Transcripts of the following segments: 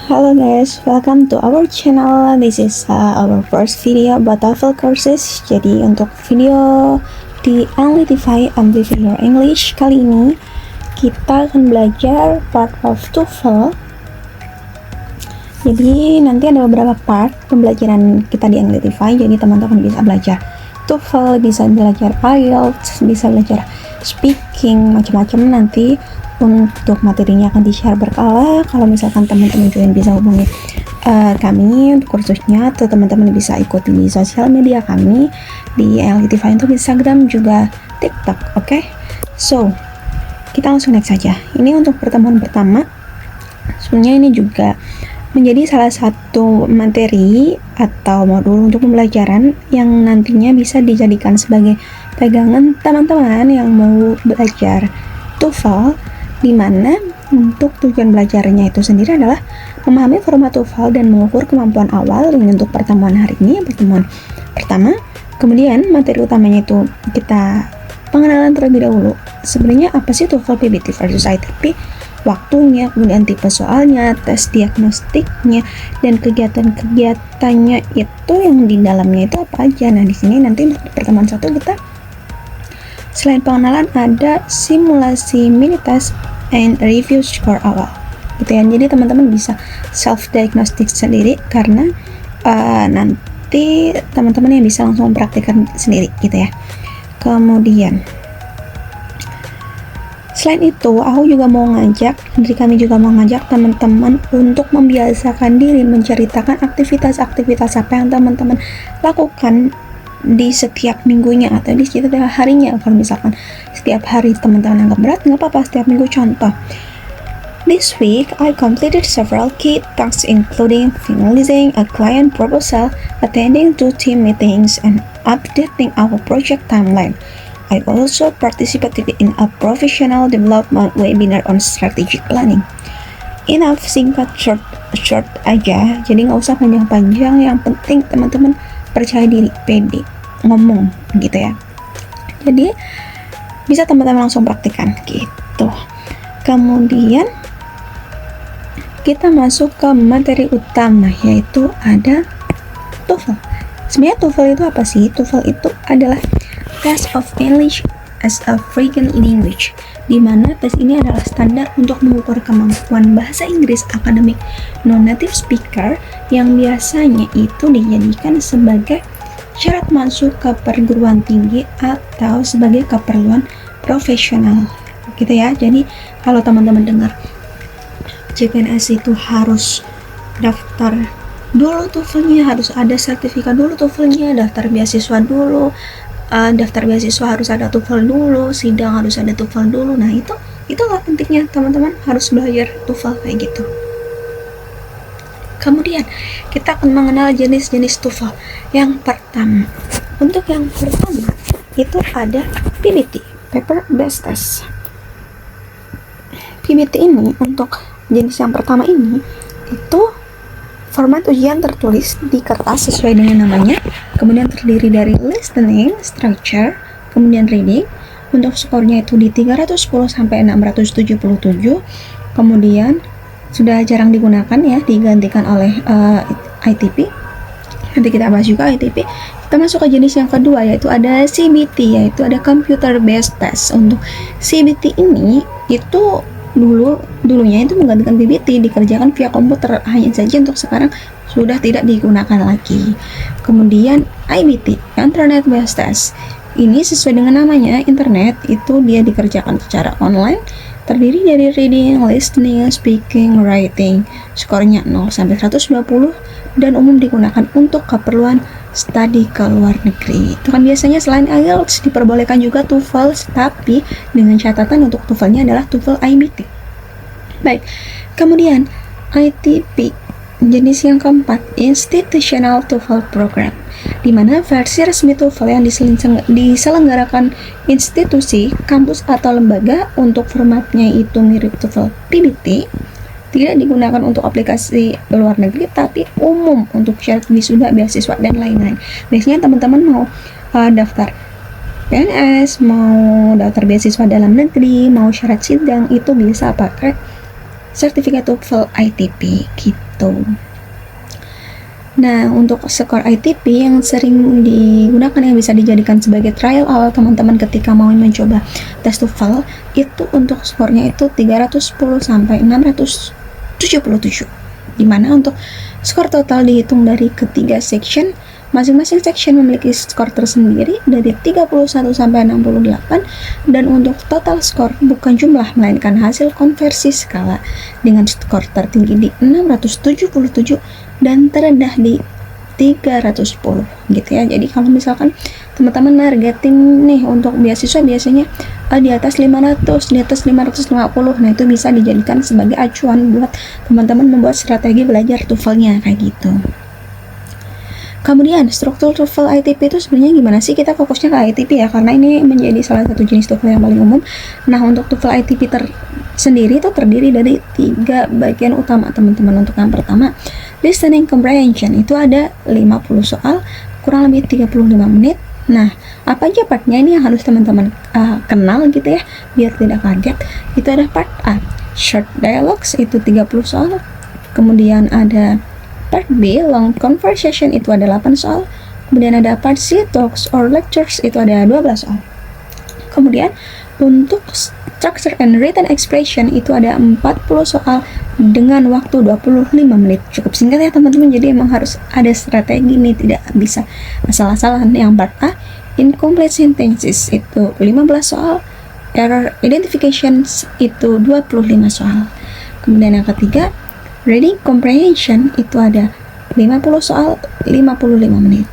Hello guys, welcome to our channel. This is our first video about TOEFL courses. Jadi untuk video di Amplify Your English kali ini kita akan belajar part of TOEFL. Jadi nanti ada beberapa part pembelajaran kita di Amplify. Jadi teman-teman bisa belajar TOEFL, bisa belajar IELTS, bisa belajar speaking, macam-macam nanti. Untuk materinya akan di-share berkala. Kalau misalkan teman-teman join bisa hubungi kami untuk kursusnya, atau teman-teman bisa ikuti di sosial media kami di LTV untuk Instagram juga TikTok. Oke? So, kita langsung next saja. Ini untuk pertemuan pertama. Sebenarnya ini juga menjadi salah satu materi atau modul untuk pembelajaran yang nantinya bisa dijadikan sebagai pegangan teman-teman yang mau belajar TOEFL, di mana untuk tujuan belajarnya itu sendiri adalah memahami format TOEFL dan mengukur kemampuan awal. Ini untuk pertemuan hari ini, pertemuan pertama. Kemudian materi utamanya itu kita pengenalan terlebih dahulu. Sebenarnya apa sih TOEFL PBT versus ITP? Waktunya, kemudian tipe soalnya, tes diagnostiknya, dan kegiatan-kegiatannya itu yang di dalamnya itu apa aja. Nah, di sini nanti untuk pertemuan satu kita selain pengenalan ada simulasi mini test and review skor awal gitu ya. Jadi teman-teman bisa self diagnostic sendiri karena nanti teman-teman yang bisa langsung mempraktikkan sendiri gitu ya. Kemudian selain itu aku juga mau ngajak, dari kami juga mau ngajak teman-teman untuk membiasakan diri menceritakan aktivitas-aktivitas apa yang teman-teman lakukan di setiap minggunya atau di setiap harinya. Kalau misalkan setiap hari teman-teman anggap berat, nggak apa-apa, setiap minggu. Contoh, this week I completed several key tasks including finalizing a client proposal, attending 2 team meetings, and updating our project timeline. I also participated in a professional development webinar on strategic planning. Enough, singkat, short aja, jadi nggak usah panjang-panjang. Yang penting teman-teman percaya diri, pede ngomong gitu ya. Jadi bisa teman-teman langsung praktikan gitu. Kemudian kita masuk ke materi utama, yaitu ada TOEFL. Sebenarnya TOEFL itu apa sih? TOEFL itu adalah Test of English as a Foreign Language, di mana tes ini adalah standar untuk mengukur kemampuan bahasa Inggris akademik non-native speaker yang biasanya itu dijadikan sebagai syarat masuk ke perguruan tinggi atau sebagai keperluan profesional gitu ya. Jadi kalau teman-teman dengar CPNS itu harus daftar dulu TOEFL-nya, harus ada sertifikat dulu TOEFL-nya, daftar beasiswa dulu, daftar beasiswa harus ada TOEFL dulu, sidang harus ada TOEFL dulu. Nah itulah pentingnya teman-teman harus belajar TOEFL kayak gitu. Kemudian kita akan mengenal jenis-jenis TOEFL. Yang pertama, untuk yang pertama itu ada PBT, Paper Based Test. PBT ini untuk jenis yang pertama ini itu format ujian tertulis di kertas sesuai dengan namanya, kemudian terdiri dari listening, structure, kemudian reading. Untuk skornya itu di 310 sampai 677. Kemudian sudah jarang digunakan ya, digantikan oleh ITP. Nanti kita bahas juga ITP. Kita masuk ke jenis yang kedua, yaitu ada CBT, yaitu ada Computer Based Test. Untuk CBT ini itu dulunya itu menggantikan PBT, dikerjakan via komputer. Hanya saja untuk sekarang sudah tidak digunakan lagi. Kemudian IBT, Internet Based Test. Ini sesuai dengan namanya, internet itu dia dikerjakan secara online, terdiri dari reading, listening, speaking, writing. Skornya 0 sampai 120 dan umum digunakan untuk keperluan studi ke luar negeri. Itu kan biasanya selain IELTS diperbolehkan juga TOEFL, tapi dengan catatan untuk TOEFL-nya adalah TOEFL IBT. Baik, kemudian ITP, jenis yang keempat, Institutional TOEFL Program, di mana versi resmi TOEFL yang diselenggarakan institusi, kampus atau lembaga. Untuk formatnya itu mirip TOEFL PBT, tidak digunakan untuk aplikasi luar negeri, tapi umum untuk syarat wisuda, beasiswa, dan lain-lain. Biasanya teman-teman mau daftar PNS, mau daftar beasiswa dalam negeri, mau syarat sidang, itu bisa pakai sertifikat TOEFL ITP gitu. Nah, untuk skor ITP yang sering digunakan yang bisa dijadikan sebagai trial awal teman-teman ketika mau mencoba tes TOEFL, itu untuk skornya itu 310 sampai 677. Dimana untuk skor total dihitung dari ketiga section, masing-masing section memiliki skor tersendiri dari 31 sampai 68, dan untuk total skor bukan jumlah melainkan hasil konversi skala dengan skor tertinggi di 677 dan terendah di 310 gitu ya. Jadi kalau misalkan teman-teman targeting nih untuk beasiswa biasanya di atas 500, di atas 550, nah itu bisa dijadikan sebagai acuan buat teman-teman membuat strategi belajar TOEFL-nya kayak gitu. Kemudian struktur TOEFL ITP itu sebenarnya gimana sih? Kita fokusnya ke ITP ya, karena ini menjadi salah satu jenis TOEFL yang paling umum. Nah, untuk TOEFL ITP sendiri itu terdiri dari 3 bagian utama teman-teman. Untuk yang pertama, listening comprehension, itu ada 50 soal, kurang lebih 35 menit. Nah, apa aja partnya ini yang harus teman-teman kenal gitu ya, biar tidak kaget. Itu ada part A, short dialogues, itu 30 soal. Kemudian ada part B, long conversation, itu ada 8 soal. Kemudian ada part C, talks or lectures, itu ada 12 soal. Kemudian untuk structure and written expression itu ada 40 soal dengan waktu 25 menit. Cukup singkat ya teman-teman, jadi emang harus ada strategi nih, tidak bisa asal-asalan. Yang part A, incomplete sentences, itu 15 soal. Error identifications, itu 25 soal. Kemudian yang ketiga, reading comprehension, itu ada 50 soal, 55 menit.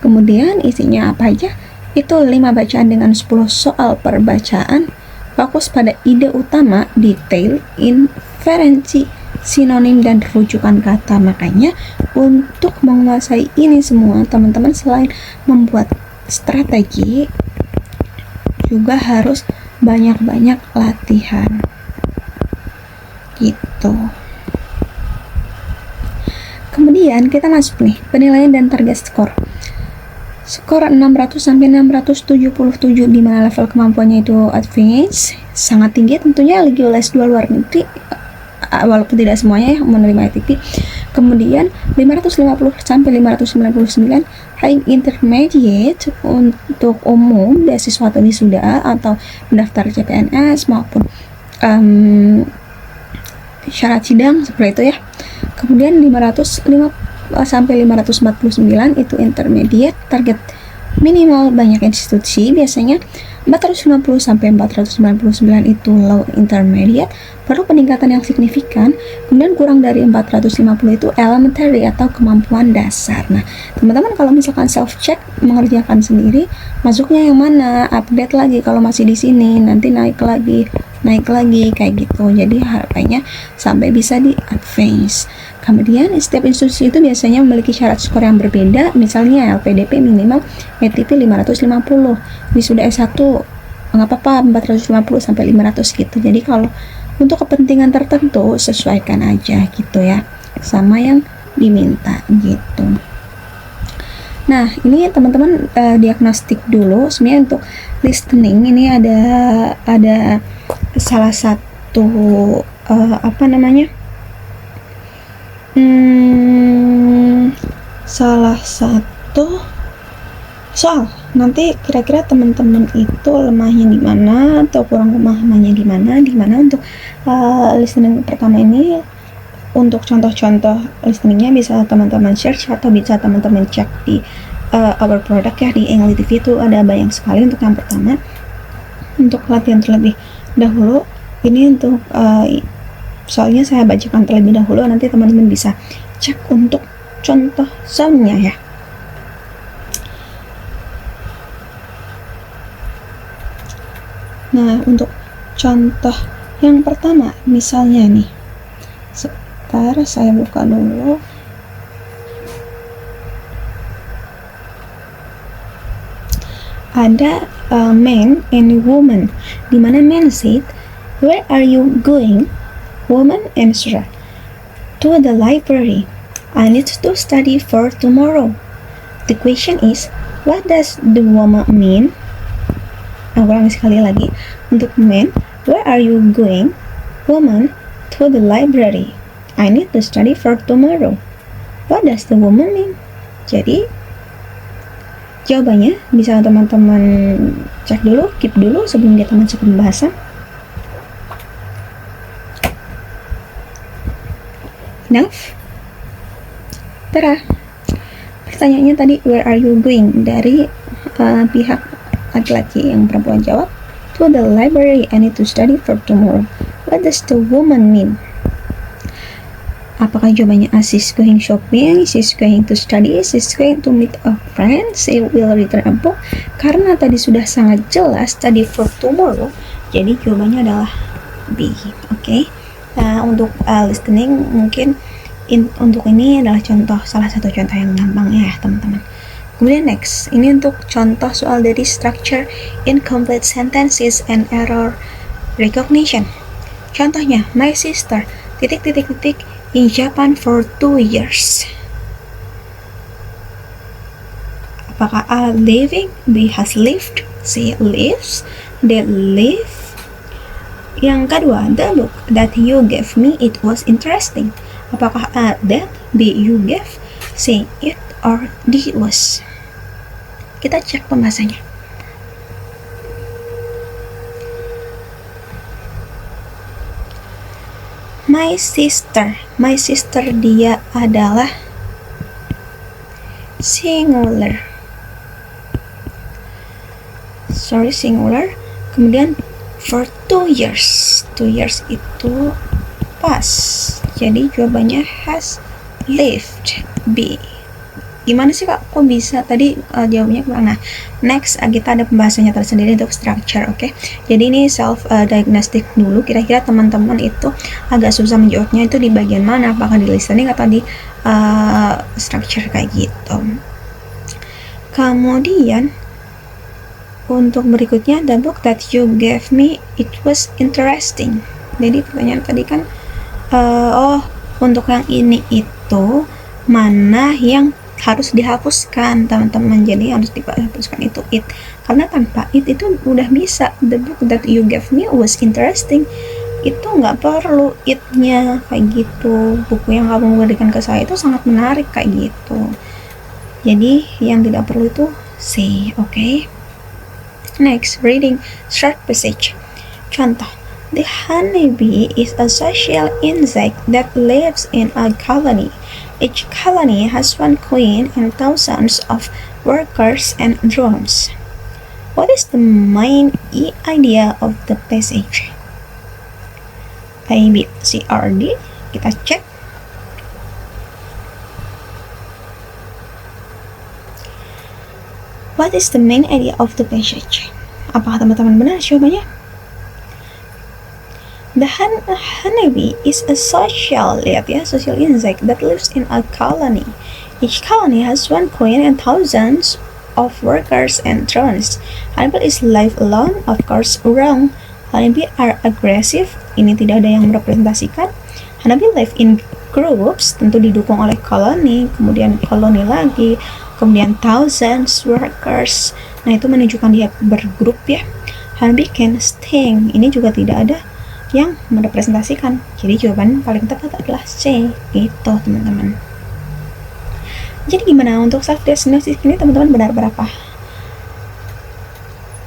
Kemudian isinya apa aja? Itu 5 bacaan dengan 10 soal per bacaan. Fokus pada ide utama, detail, inferensi, sinonim, dan rujukan kata. Makanya untuk menguasai ini semua, teman-teman selain membuat strategi, juga harus banyak-banyak latihan gitu. Kemudian kita masuk nih, penilaian dan target skor. Skor 600 sampai 677, di mana level kemampuannya itu advance, sangat tinggi tentunya, lagi les 2 luar negeri, walaupun tidak semuanya yang menerima ITP. Kemudian 550 sampai 599 high intermediate untuk umum, beasiswa atau wisuda atau mendaftar CPNS maupun syarat sidang seperti itu ya. Kemudian 505 sampai 549 itu intermediate, target minimal banyak institusi, biasanya 450 sampai 499 itu low intermediate, perlu peningkatan yang signifikan. Kemudian kurang dari 450 itu elementary atau kemampuan dasar. Nah, teman-teman kalau misalkan self check, mengerjakan sendiri, masuknya yang mana, update lagi kalau masih di sini, nanti naik lagi kayak gitu. Jadi harapannya sampai bisa di advance. Kemudian setiap institusi itu biasanya memiliki syarat skor yang berbeda, misalnya LPDP minimal ITP 550, wisuda S1 nggak apa-apa 450 sampai 500 gitu. Jadi kalau untuk kepentingan tertentu sesuaikan aja gitu ya sama yang diminta gitu. Nah, ini teman-teman diagnostik dulu. Sebenarnya untuk listening ini ada salah satu salah satu soal. Nanti kira-kira teman-teman itu lemahnya di mana atau kurang pemahamannya di mana untuk listening pertama ini. Untuk contoh-contoh listeningnya bisa teman-teman search atau bisa teman-teman cek di our product ya, di Engli TV itu ada banyak sekali. Untuk yang pertama, untuk latihan terlebih dahulu ini untuk soalnya saya bacakan terlebih dahulu, nanti teman-teman bisa cek untuk contoh soundnya ya. Nah, untuk contoh yang pertama misalnya nih, sebentar saya buka dulu. Ada man and woman, di mana man said, "Where are you going?" Woman answered, "To the library. I need to study for tomorrow." The question is, what does the woman mean? Ulangi sekali lagi. Untuk man, where are you going? Woman, to the library. I need to study for tomorrow. What does the woman mean? Jadi jawabannya bisa teman-teman cek dulu, keep dulu sebelum kita masuk ke pembahasan. Enough? Tara. Pertanyaannya tadi, where are you going? Dari pihak laki-laki, yang perempuan jawab, to the library, I need to study for tomorrow. What does the woman mean? Apakah jawabannya she's going shopping, she's going to study, she's going to meet a friend, she will return a book? Karena tadi sudah sangat jelas study for tomorrow, jadi jawabannya adalah B. Oke. Nah, untuk listening mungkin untuk ini adalah salah satu contoh yang gampang ya teman-teman. Kemudian next, ini untuk contoh soal dari structure incomplete sentences and error recognition. Contohnya, my sister in Japan for 2 years. Apakah A living? B has lived. C lives. D live. Yang kedua, the book that you gave me, it was interesting. Apakah A that, B you gave, C it, or D was? Kita cek pembahasannya. My sister dia adalah singular. Singular. Kemudian for 2 years. 2 years itu pas. Jadi jawabannya has lived. B. Gimana sih kak? Kok bisa? Tadi jawabannya kurang. Nah, next kita ada pembahasannya tersendiri untuk structure, oke? Jadi ini self diagnostic dulu. Kira-kira teman-teman itu agak susah menjawabnya itu di bagian mana? Apakah di listening atau di structure kayak gitu? Kemudian untuk berikutnya, the book that you gave me, it was interesting. Jadi pertanyaan tadi kan, untuk yang ini itu mana yang harus dihapuskan teman-teman, jadi harus dihapuskan itu it, karena tanpa it itu udah bisa the book that you gave me was interesting, itu nggak perlu it-nya kayak gitu. Buku yang kamu berikan ke saya itu sangat menarik kayak gitu, jadi yang tidak perlu itu C. Oke. Next, reading short passage. Contoh, the honeybee is a social insect that lives in a colony. Each colony has one queen and thousands of workers and drones. What is the main idea of the passage? A, B, C, or D? Kita cek. What is the main idea of the passage? Apakah teman-teman benar jawabannya? The honeybee is a social insect that lives in a colony. Each colony has one queen and thousands of workers and drones. Honeybee is live alone, of course wrong. Honeybee are aggressive, ini tidak ada yang merepresentasikan. Honeybee live in groups, tentu didukung oleh koloni, kemudian koloni lagi, kemudian thousands workers. Nah, itu menunjukkan dia bergrup ya. Honeybee can sting, ini juga tidak ada yang merepresentasikan. Jadi jawaban paling tepat adalah C. Itu teman-teman. Jadi gimana untuk self diagnosis ini teman-teman benar berapa?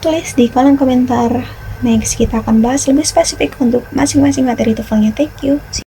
Tulis di kolom komentar. Next kita akan bahas lebih spesifik untuk masing-masing materi TOEFL-nya. Thank you.